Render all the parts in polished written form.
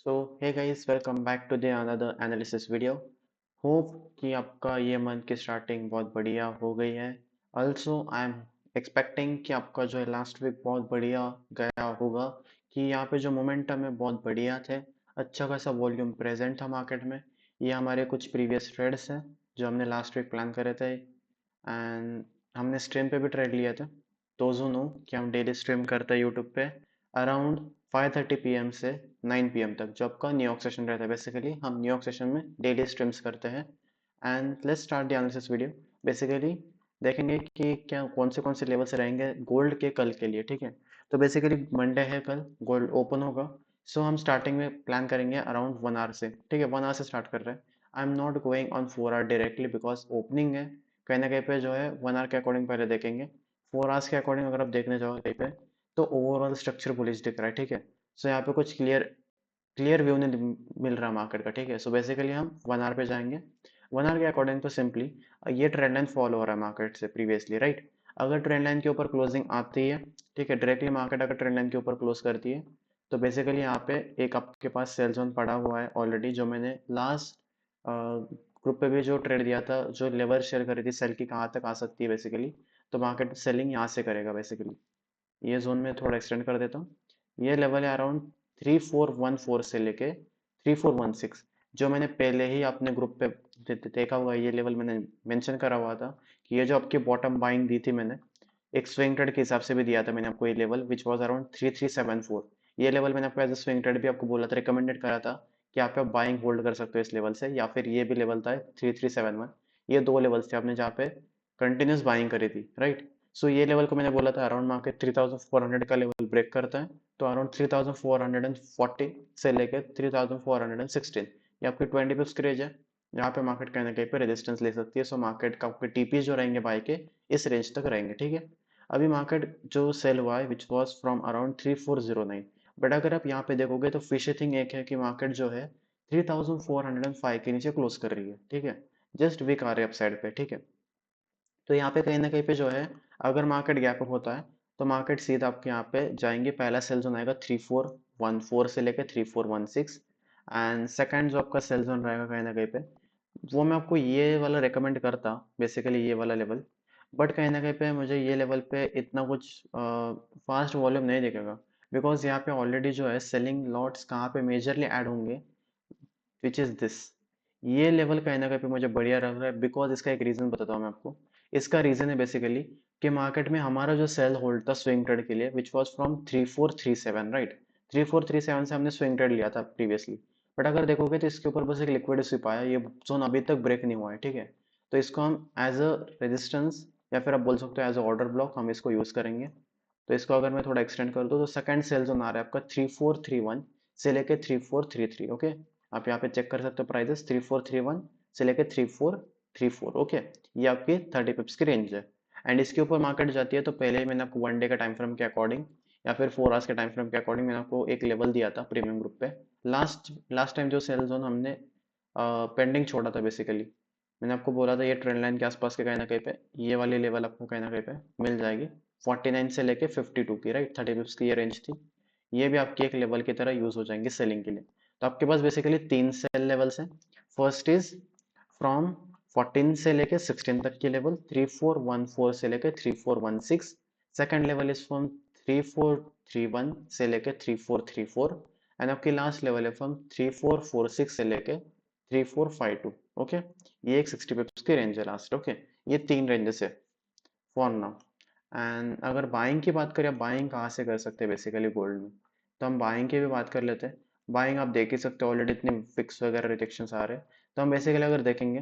So hey guys, welcome back to the another analysis video. Hope कि आपका ये month की स्टार्टिंग बहुत बढ़िया हो गई है। ऑल्सो आई एम एक्सपेक्टिंग कि आपका जो है लास्ट वीक बहुत बढ़िया गया होगा, कि यहाँ पे जो मोमेंटम है बहुत बढ़िया थे। अच्छा खासा वॉल्यूम प्रेजेंट था मार्केट में। ये हमारे कुछ प्रीवियस ट्रेड्स हैं जो हमने लास्ट वीक प्लान करे थे, एंड हमने स्ट्रीम पे भी ट्रेड लिया था। दोज हु नो कि हम डेली स्ट्रीम करते हैं यूट्यूब पे अराउंड 5:30 पीएम से 9 पीएम तक, जो आपका न्यूयॉर्क सेशन रहता है। बेसिकली हम न्यूयॉर्क सेशन में डेली स्ट्रीम्स करते हैं। And let's start the analysis video. Basically देखेंगे कि क्या कौन से लेवल्स रहेंगे गोल्ड के कल के लिए, ठीक है। तो बेसिकली मंडे है, कल गोल्ड ओपन होगा। सो हम स्टार्टिंग में प्लान करेंगे अराउंड 1 आवर से, ठीक है। 1 आवर से स्टार्ट कर रहे हैं। I am not going on 4 hour directly because opening है। कहीं ना कहीं पे जो है 1 आवर के अकॉर्डिंग पहले देखेंगे। 4 आवर्स के अकॉर्डिंग अगर आप देखने जाओगे कहीं पे, तो ओवरऑल स्ट्रक्चर बुलिश दिख रहा है, ठीक है। सो यहाँ पे कुछ क्लियर क्लियर व्यू नहीं मिल रहा मार्केट का, ठीक है। सो बेसिकली हम 1 आवर पे जाएंगे। 1 आवर के अकॉर्डिंग तो सिंपली ये ट्रेंड लाइन फॉलो हो रहा है मार्केट से प्रीवियसली, राइट। अगर ट्रेंड लाइन के ऊपर क्लोजिंग आती है, ठीक है, डायरेक्टली मार्केट अगर ट्रेंड लाइन के ऊपर क्लोज करती है, तो बेसिकली यहाँ पे एक आपके पास सेल जोन पड़ा हुआ है ऑलरेडी, जो मैंने लास्ट ग्रुप पे भी जो ट्रेड दिया था, जो लेवल शेयर करी थी सेल की कहाँ तक आ सकती है बेसिकली। तो मार्केट सेलिंग यहाँ से करेगा बेसिकली। ये जोन में थोड़ा एक्सटेंड कर देता हूँ। ये लेवल है अराउंड 3414 से लेके 3416, जो मैंने पहले ही अपने ग्रुप पे देखा हुआ है। ये लेवल मैंने मेंशन करा हुआ था कि ये जो आपकी बॉटम बाइंग दी थी मैंने, एक स्विंग ट्रेड के हिसाब से भी दिया था मैंने आपको। ये लेवल विच वाज अराउंड 3374, ये लेवल मैंने आपको एज अ स्विंग ट्रेड भी आपको बोला था, रिकमेंडेड करा था कि आप बाइंग होल्ड कर सकते हो इस लेवल से। या फिर ये भी लेवल था 3371। ये दो लेवल्स थे आपने जहाँ पे कंटिन्यूस बाइंग करी थी, राइट। सो ये लेवल को मैंने बोला था अराउंड मार्केट 3400 का लेवल ब्रेक करता है, तो अराउंड 3440 से लेकर 3416, ये आपकी 20 पिप्स की रेंज है। यहाँ पे मार्केट कहीं ना कहीं पे रेजिस्टेंस ले सकती है। सो मार्केट का आपके टीपी जो रहेंगे बाय के, इस रेंज तक रहेंगे, ठीक है। अभी मार्केट जो सेल हुआ है which was from around 3409, but अगर आप यहाँ पे देखोगे तो फिश थिंग एक है कि मार्केट जो है 3405 के नीचे क्लोज कर रही है, ठीक है। जस्ट वीक आ रही है अपसाइड पे, ठीक है। तो यहाँ पे कहीं ना कहीं पे जो है, अगर मार्केट गैप अप होता है, तो मार्केट सीधा आपके यहाँ पे जाएंगे। पहला सेल जोन आएगा 3414 से लेकर 3416, एंड सेकंड जो आपका सेल जोन रहेगा कहीं ना कहीं पे, वो मैं आपको ये वाला रिकमेंड करता, बेसिकली ये वाला लेवल। बट कहीं ना कहीं पे मुझे ये लेवल पे इतना कुछ फास्ट वॉल्यूम नहीं दिखेगा, बिकॉज यहाँ पे ऑलरेडी जो है सेलिंग लॉट्स कहाँ पे मेजरली ऐड होंगे, विच इज दिस। ये लेवल कहीं ना कहीं पे मुझे बढ़िया लग रहा है, बिकॉज इसका एक रीजन बताता हूँ मैं आपको। इसका रीजन है बेसिकली कि मार्केट में हमारा जो सेल होल्ड था स्विंग ट्रेड के लिए, विच वॉज फ्रॉम 3437, राइट। 3437 से हमने स्विंग ट्रेड लिया था प्रीवियसली। बट अगर देखोगे तो इसके ऊपर बस एक लिक्विड स्विप आया, ये जोन अभी तक ब्रेक नहीं हुआ है, ठीक है। तो इसको हम एज अ रेजिस्टेंस, या फिर आप बोल सकते हो एज अ ऑर्डर ब्लॉक, हम इसको यूज करेंगे। तो इसको अगर मैं थोड़ा एक्सटेंड कर दूँ, तो सेकंड सेल जोन आ रहा है आपका 3431 से लेके 3433, ओके। आप यहाँ पे चेक कर सकते हो प्राइजेस, 3431 से लेके 3434, ओके। ये आपकी 30 पिप्स की रेंज है। एंड इसके ऊपर मार्केट जाती है, तो पहले ही मैंने आपको 1 डे का टाइम फ्रेम के अकॉर्डिंग, या फिर 4 आवर्स के टाइम फ्रेम के अकॉर्डिंग मैंने आपको एक लेवल दिया था प्रीमियम ग्रुप पे। लास्ट लास्ट टाइम जो सेल जोन हमने पेंडिंग छोड़ा था बेसिकली, मैंने आपको बोला था ये ट्रेंड लाइन के आसपास के कहीं ना कहीं पे ये वाली लेवल आपको कहीं ना कहीं पे मिल जाएगी। 49 से लेके 52 की, राइट, 30 पिप्स की ये रेंज थी। ये भी आपकी एक लेवल की तरह यूज हो जाएंगे सेलिंग के लिए। तो आपके पास बेसिकली तीन सेल लेवल्स हैं। फर्स्ट इज फ्रॉम 14 से लेके 16 तक की लेवल, 3414 से लेके 3416। सेकंड लेवल इज फ्रॉम 3431 से लेके 3434, एंड आपकी लास्ट लेवल है फ्रॉम 3446 से लेके 3452, ओके। ये एक 60 पिप्स की रेंज है लास्ट, ओके। ये तीन रेंजेस है फॉर नाउ। एंड अगर बाइंग की बात करें, बाइंग कहाँ से कर सकते हैं बेसिकली गोल्ड में, तो हम बाइंग की भी बात कर लेते हैं। बाइंग आप देख ही सकते हो, ऑलरेडी इतने फिक्स वगैरह रिजेक्शंस आ रहे हैं। तो हम बेसिकली अगर देखेंगे,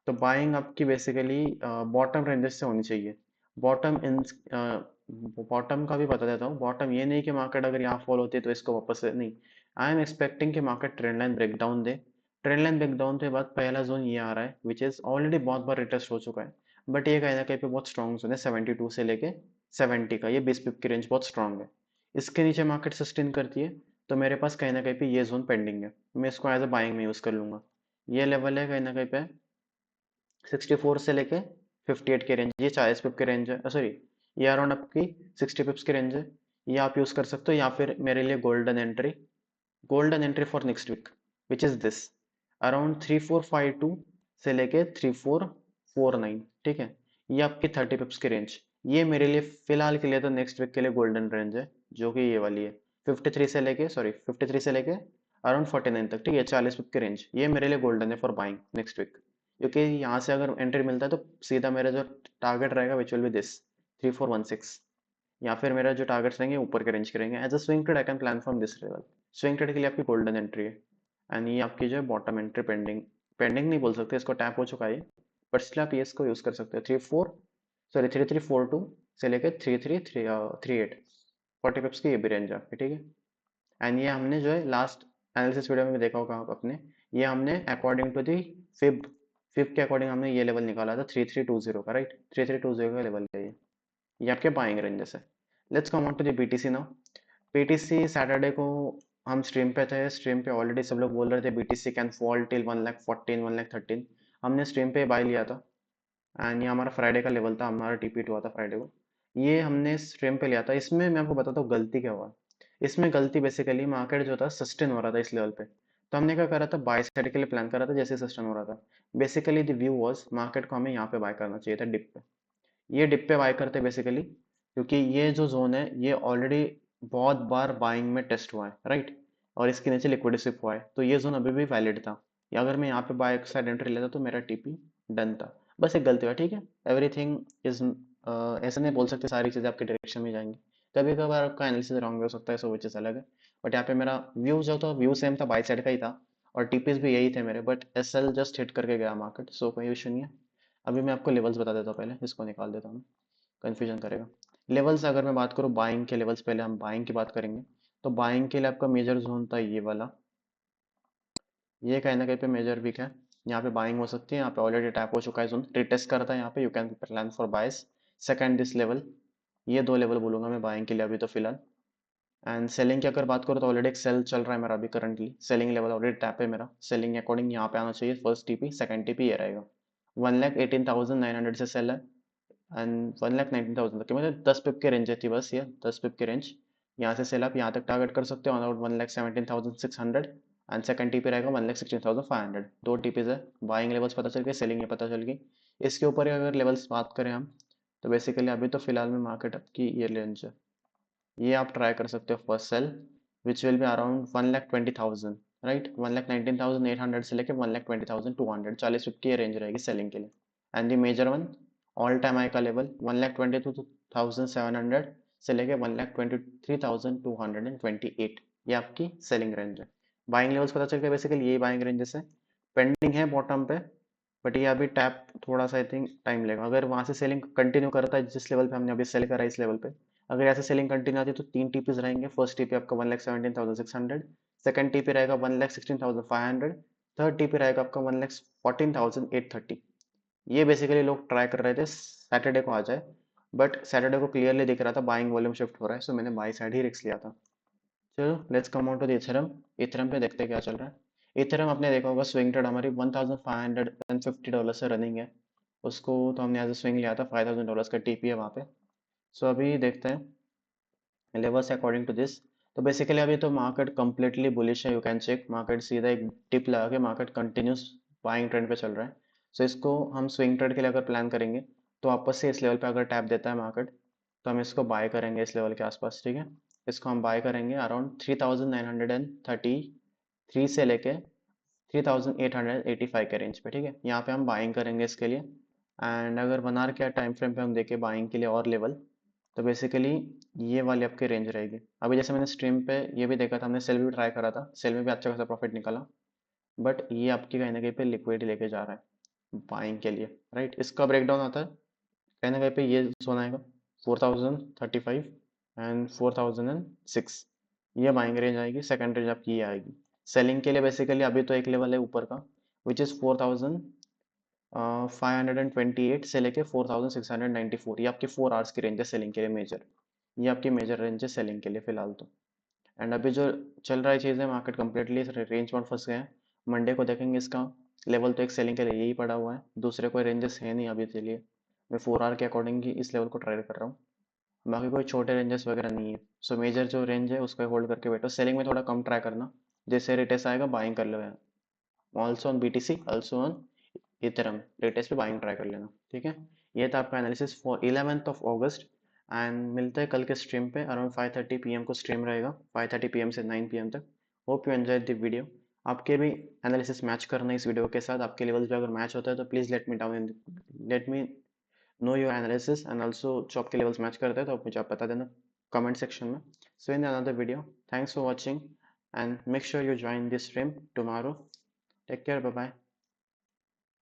तो बाइंग आपकी बेसिकली बॉटम रेंजेस से होनी चाहिए। बॉटम इन बॉटम का भी बता देता हूँ। बॉटम ये नहीं कि मार्केट अगर यहाँ फॉल होती है तो इसको वापस से नहीं। आई एम एक्सपेक्टिंग कि मार्केट ट्रेंड लाइन ब्रेकडाउन दे। ट्रेंड लाइन ब्रेकडाउन के बाद पहला जोन ये आ रहा है, विच इज ऑलरेडी बहुत बार रिटेस्ट हो चुका है। बट ये कहीं ना कहीं पे बहुत स्ट्रॉन्ग जोन है, 72 से लेके 70 का, ये 20 पिप की रेंज बहुत स्ट्रॉन्ग है। इसके नीचे मार्केट सस्टेन करती है, तो मेरे पास कहीं ना कहीं पे ये जोन पेंडिंग है, मैं इसको एज अ बाइंग में यूज कर लूंगा। ये लेवल है कहीं ना कहीं पे 64 से लेके 58 की रेंज, ये 40 पिप की रेंज है, सॉरी, ये अराउंड आपकी 60 पिप्स की रेंज है। ये आप यूज कर सकते हो, या फिर मेरे लिए golden entry golden entry for next week which is this, around 3452 से लेके 3449, ठीक है। ये आपकी 30 पिप्स की रेंज, ये मेरे लिए फिलहाल के लिए तो नेक्स्ट वीक के लिए गोल्डन रेंज है, जो कि ये वाली है 53 से लेके अराउंड 49 तक, ठीक है। 40 पिप की रेंज ये मेरे लिए गोल्डन है फॉर बाइंग नेक्स्ट वीक, क्योंकि यहाँ से अगर एंट्री मिलता है तो सीधा मेरा जो टारगेट रहेगा विच विल बी दिस 3416, या फिर मेरा जो टारगेट्स रहेंगे ऊपर के रेंज के रहेंगे। As a swing trade I can plan from this level. Swing trade के लिए आपकी गोल्डन एंट्री है, एंड ये आपकी जो है बॉटम एंट्री पेंडिंग, पेंडिंग नहीं बोल सकते, इसको टैप हो चुका है, बट स्टिल आप ये इसको यूज कर सकते हो। 3342 से लेकर 3338 40 पिप्स की ये भी रेंज है आपकी, ठीक है। एंड ये हमने जो है लास्ट एनालिसिस वीडियो में भी देखा होगा आप अपने, ये हमने according to the fib fib के अकॉर्डिंग हमने ये लेवल निकाला था 3320 का, राइट। 3320 का लेवल है ये आपके बाइंग रेंजेस है। Let's come on to the BTC now. BTC Saturday को हम स्ट्रीम पे थे, स्ट्रीम पे ऑलरेडी सब लोग बोल रहे थे बीटीसी कैन फॉल टिल 1,14 1,13। हमने स्ट्रीम पे बाय लिया था, एंड ये हमारा फ्राइडे का लेवल था, हमारा टीपीट हुआ था फ्राइडे को, ये हमने स्ट्रीम पे लिया था। इसमें मैं आपको बताता हूँ गलती क्या हुआ। इसमें गलती बेसिकली मार्केट जो था सस्टेन हो रहा था इस लेवल पे, तो हमने क्या करा था, बाय साइड के लिए प्लान करा था जैसे सस्टेन हो रहा था। Basically the view was market को हमें यहाँ पे बाय करना चाहिए था डिप पे, ये डिप पे बाय करते बेसिकली, क्योंकि ये जो जोन है ये ऑलरेडी बहुत बार बाइंग में टेस्ट हुआ है, राइट। और इसके नीचे लिक्विडिटी स्विप हुआ है, तो ये जोन अभी भी वैलिड था, या अगर मैं यहाँ पे बाय साइड एंट्री लेता तो मेरा टीपी डन था। बस एक गलती हुआ, ठीक है। एवरीथिंग इज, ऐसा नहीं बोल सकते सारी चीजें आपके डायरेक्शन में जाएंगी, कभी कभार आपका एनालिसिस रॉन्ग हो सकता है, सो वो चीज अलग है। बट यहाँ पे मेरा व्यू जो था, व्यू सेम था, बाय साइड का ही था, और टीपीज भी यही थे मेरे, बट एसएल जस्ट हिट करके गया मार्केट, सो कोई इशू नहीं है। अभी मैं आपको लेवल्स बता देता हूँ, पहले इसको निकाल देता हूँ, कंफ्यूजन करेगा। लेवल्स अगर मैं बात करूँ बाइंग के लेवल्स, पहले हम बाइंग की बात करेंगे, तो बाइंग के लिए आपका मेजर जोन था ये वाला, ये कहीं ना कहीं पे मेजर वीक है, यहाँ पे बाइंग हो सकती है, यहाँ पे ऑलरेडी टैप हो चुका है जोन, रिटेस्ट करता है यहाँ पे, यू कैन प्लान फॉर बाइस। सेकंड दिस लेवल, ये दो लेवल बोलूंगा मैं बाइंग के लिए अभी तो फिलहाल। एंड सेलिंग की अगर बात करूँ तो ऑलरेडी एक सेल चल रहा है मेरा अभी currently, selling level already tap है मेरा, सेलिंग के अकॉर्डिंग यहाँ पे आना चाहिए फर्स्ट टीपी, सेकंड टीपी ये रहेगा 1,18,900 से सेल है, एंड 1,19,000 तक मतलब 10 पिप के रेंज थी बस, ये 10 पिप के रेंज, यहाँ से सेल आप यहाँ तक टारगेट कर सकते हो अराउंड 1,17,600, एंड सेकंड टीपी रहेगा 1,16,500। दो टीपीज है, बाइंग लेवल्स पता चल गए, सेलिंग ये पता चल गई। इसके ऊपर अगर लेवल्स बात करें हम, तो बेसिकली अभी तो फिलहाल में मार्केट की ये रेंज है, ये आप ट्राई कर सकते हो first sell, which will be around 1,20,000, right. 1,19,800 से लेकर 1,20,200, 40 पिप की रेंज रहेगी सेलिंग के लिए। And the major one all time high का लेवल 1,22,700 से लेके 1,23,228, ये आपकी सेलिंग रेंज है। बाइंग लेवल्स पता चल गया, बेसिकली यही बाइंग रेंजेस है, पेंडिंग है बॉटम पे, बट ये अभी टैप थोड़ा सा आई थिंक टाइम लेगा। अगर वहां से सेलिंग कंटिन्यू करता है जिस लेवल पे हमने अभी सेल करा है इस लेवल पे, अगर ऐसे सेलिंग कंटिन्यू आती है तो तीन टीपीज रहेंगे, फर्स्ट टीपी आपका 1,17,600, सेकंड टीपी रहेगा 1,16,500, थर्ड टीपी रहेगा आपका 1,14,830। ये बेसिकली लोग ट्राई कर रहे थे सैटरडे को आ जाए, बट सैटरडे को क्लियरली दिख रहा था बाइंग वॉल्यूम शिफ्ट हो रहा है, सो मैंने बाई साइड ही रिस्क लिया था। चलो let's come on to the Ethereum. Ethereum पे देखते हैं क्या चल रहा है। इथेरम आपने देखा होगा स्विंग ट्रेड हमारी $1,550 से रनिंग है, उसको तो हमने एज अ स्विंग लिया था, $5,000 का टीपी है वहाँ पे। सो अभी देखते हैं लेवल्स अकॉर्डिंग टू दिस। तो बेसिकली अभी तो मार्केट कंप्लीटली बुलिश है, यू कैन चेक, मार्केट सीधा एक टिप लगा के मार्केट कंटिन्यूस बाइंग ट्रेंड पे चल रहा है। सो इसको हम स्विंग ट्रेड के लिए अगर प्लान करेंगे, तो वापस से इस लेवल पे अगर टैप देता है मार्केट, तो हम इसको बाय करेंगे इस लेवल के आसपास, ठीक है। इसको हम बाय करेंगे अराउंड 3,933 से लेके 3,885 के रेंज पे, ठीक है। यहाँ पे हम बाइंग करेंगे इसके लिए। एंड अगर 1 आवर के टाइम फ्रेम पे हम देखें बाइंग के लिए और लेवल, तो बेसिकली ये वाली आपकी रेंज रहेगी। अभी जैसे मैंने स्ट्रीम पे ये भी देखा था, हमने सेल भी ट्राई करा था, सेल में भी अच्छा खासा प्रॉफिट निकला, बट ये आपकी कहीं ना कहीं पे लिक्विडिटी लेके जा रहा है बाइंग के लिए, राइट। इसका ब्रेकडाउन आता है कहीं ना कहीं पे ये जोन आएगा 4,035 एंड 4,006, ये बाइंग रेंज आएगी। सेकंड रेंज आपकी ये आएगी सेलिंग के लिए। बेसिकली अभी तो एक लेवल है ऊपर का विच इज़ 4,528 से लेके 4,694, ये आपकी 4 आवर्स की रेंज है सेलिंग के लिए मेजर, ये आपकी मेजर रेंज है सेलिंग के लिए फिलहाल तो। एंड अभी जो चल रहा है चीज़ है, मार्केट कम्प्लीटली रेंज में फंस गया है। मंडे को देखेंगे इसका लेवल, तो एक सेलिंग के लिए यही पड़ा हुआ है, दूसरे कोई रेंजेस है नहीं अभी के लिए। मैं 4 आवर के अकॉर्डिंग ही इस लेवल को ट्राई कर रहा हूँ, बाकी कोई छोटे रेंजेस वगैरह नहीं है। सो मेजर जो रेंज है उसको होल्ड करके बैठो, सेलिंग में थोड़ा कम ट्राई करना, जैसे रिटेस आएगा बाइंग कर लो यार, also on BTC, also on ethereum, रिटेस पे बाइंग ट्राई कर लेना, ठीक है। ये था आपका analysis for 11th of August। And मिलते हैं कल के स्ट्रीम पे, अराउंड 5:30 PM को स्ट्रीम रहेगा, 5:30 PM से 9 PM तक। Hope you enjoy the video. आपके भी एनालिसिस मैच करना है इस वीडियो के साथ, आपके लेवल्स पे अगर मैच होता है तो please let me know your analysis, and also जो आपके लेवल्स मैच करते हैं तो आप मुझे आप बता देना कमेंट सेक्शन में। So in another video, thanks for watching and make sure you join this stream tomorrow. Take care, bye bye.